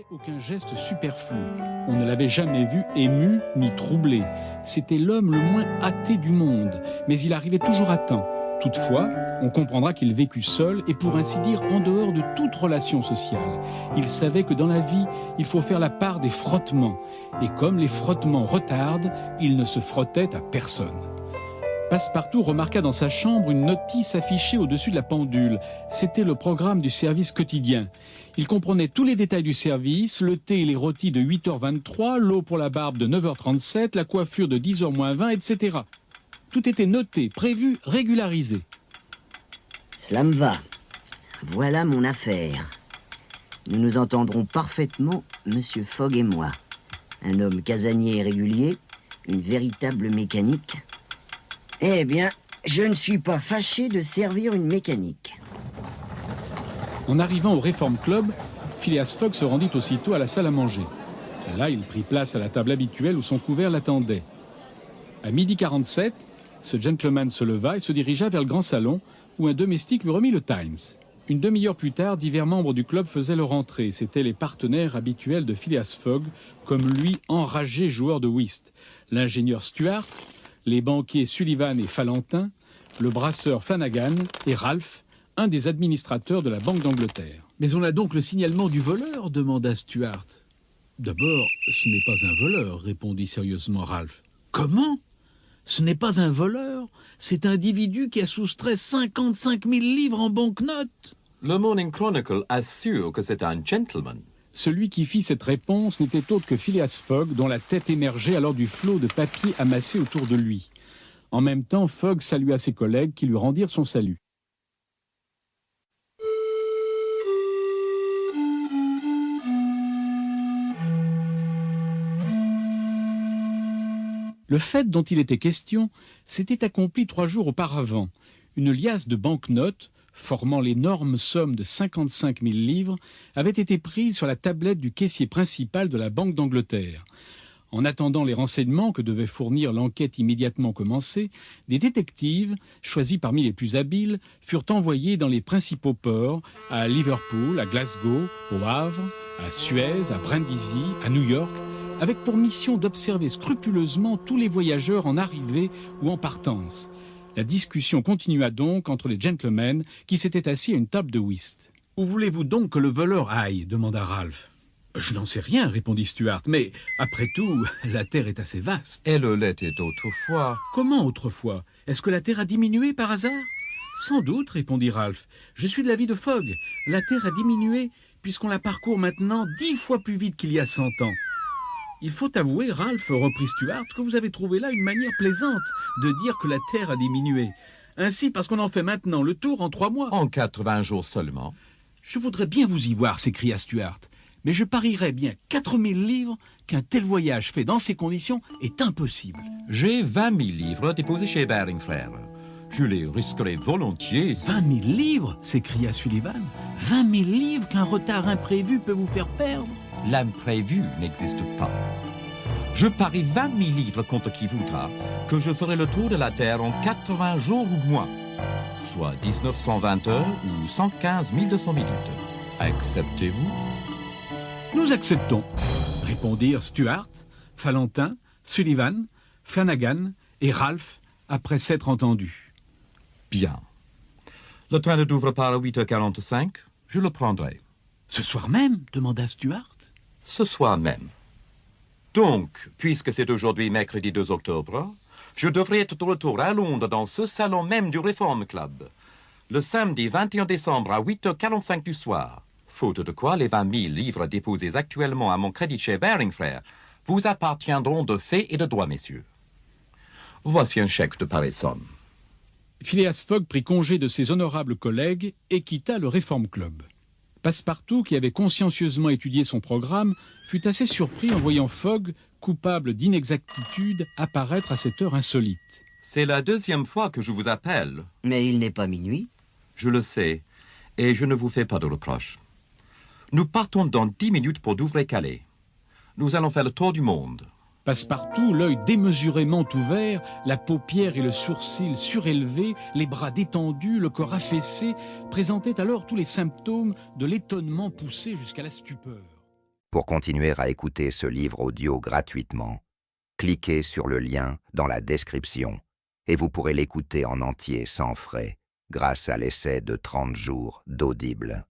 n'avait aucun geste superflu. On ne l'avait jamais vu ému ni troublé. C'était l'homme le moins hâté du monde, mais il arrivait toujours à temps. Toutefois, on comprendra qu'il vécut seul et pour ainsi dire en dehors de toute relation sociale. Il savait que dans la vie, il faut faire la part des frottements. Et comme les frottements retardent, il ne se frottait à personne. Passepartout remarqua dans sa chambre une notice affichée au-dessus de la pendule. C'était le programme du service quotidien. Il comprenait tous les détails du service, le thé et les rôtis de 8h23, l'eau pour la barbe de 9h37, la coiffure de 10h-20, etc. Tout était noté, prévu, régularisé. Cela me va. Voilà mon affaire. Nous nous entendrons parfaitement, Monsieur Fogg et moi. Un homme casanier et régulier, une véritable mécanique. Eh bien, je ne suis pas fâché de servir une mécanique. En arrivant au Reform Club, Phileas Fogg se rendit aussitôt à la salle à manger. Là, il prit place à la table habituelle où son couvert l'attendait. À 12h47, ce gentleman se leva et se dirigea vers le grand salon où un domestique lui remit le Times. Une demi-heure plus tard, divers membres du club faisaient leur entrée. C'étaient les partenaires habituels de Phileas Fogg, comme lui, enragé joueur de whist. L'ingénieur Stuart, les banquiers Sullivan et Fallentin, le brasseur Flanagan et Ralph, un des administrateurs de la Banque d'Angleterre. « Mais on a donc le signalement du voleur ?» demanda Stuart. « D'abord, ce n'est pas un voleur, » répondit sérieusement Ralph. « Comment ? Ce n'est pas un voleur, cet individu qui a soustrait 55 000 livres en banquenotes. » Le Morning Chronicle assure que c'est un gentleman. Celui qui fit cette réponse n'était autre que Phileas Fogg, dont la tête émergeait alors du flot de papier amassé autour de lui. En même temps, Fogg salua ses collègues qui lui rendirent son salut. Le fait dont il était question s'était accompli 3 jours auparavant. Une liasse de banquenotes, formant l'énorme somme de 55 000 livres, avait été prise sur la tablette du caissier principal de la Banque d'Angleterre. En attendant les renseignements que devait fournir l'enquête immédiatement commencée, des détectives, choisis parmi les plus habiles, furent envoyés dans les principaux ports, à Liverpool, à Glasgow, au Havre, à Suez, à Brindisi, à New York, avec pour mission d'observer scrupuleusement tous les voyageurs en arrivée ou en partance. La discussion continua donc entre les gentlemen qui s'étaient assis à une table de whist. « Où voulez-vous donc que le voleur aille ?» demanda Ralph. « Je n'en sais rien, » répondit Stuart, « mais après tout, la Terre est assez vaste. » Elle l'était autrefois. « Comment autrefois? Est-ce que la Terre a diminué par hasard ?»« Sans doute, » répondit Ralph. « Je suis de l'avis de Fogg. La Terre a diminué puisqu'on la parcourt maintenant 10 fois plus vite qu'il y a 100 ans. » « Il faut avouer, Ralph, reprit Stuart, que vous avez trouvé là une manière plaisante de dire que la Terre a diminué. Ainsi, parce qu'on en fait maintenant le tour en 3 mois. »« En 80 jours seulement. »« Je voudrais bien vous y voir, » s'écria Stuart. « Mais je parierais bien 4 000 livres qu'un tel voyage fait dans ces conditions est impossible. » « J'ai 20 000 livres déposés chez Baring Frères. Je les risquerai volontiers. »« 20 000 livres » s'écria Sullivan. « 20 000 livres qu'un retard imprévu peut vous faire perdre ?» L'imprévu n'existe pas. Je parie 20 000 livres contre qui voudra que je ferai le tour de la Terre en 80 jours ou moins, soit 1920 heures ou 115 200 minutes. Acceptez-vous? Nous acceptons, répondirent Stuart, Fallentin, Sullivan, Flanagan et Ralph après s'être entendus. Bien. Le train ne ouvre pas à 8h45, je le prendrai. Ce soir même demanda Stuart. Ce soir même. Donc, puisque c'est aujourd'hui mercredi 2 octobre, je devrais être de retour à Londres dans ce salon même du Reform Club, le samedi 21 décembre à 8h45 du soir, faute de quoi les 20 000 livres déposés actuellement à mon crédit chez Baring Frères vous appartiendront de fait et de droit, messieurs. Voici un chèque de pareille somme. Phileas Fogg prit congé de ses honorables collègues et quitta le Reform Club. Passepartout, qui avait consciencieusement étudié son programme, fut assez surpris en voyant Fogg, coupable d'inexactitude, apparaître à cette heure insolite. C'est la 2e fois que je vous appelle. Mais il n'est pas minuit. Je le sais, et je ne vous fais pas de reproches. Nous partons dans 10 minutes pour Douvres-Calais. Nous allons faire le tour du monde. Passepartout, l'œil démesurément ouvert, la paupière et le sourcil surélevés, les bras détendus, le corps affaissé, présentait alors tous les symptômes de l'étonnement poussé jusqu'à la stupeur. Pour continuer à écouter ce livre audio gratuitement, cliquez sur le lien dans la description et vous pourrez l'écouter en entier sans frais grâce à l'essai de 30 jours d'Audible.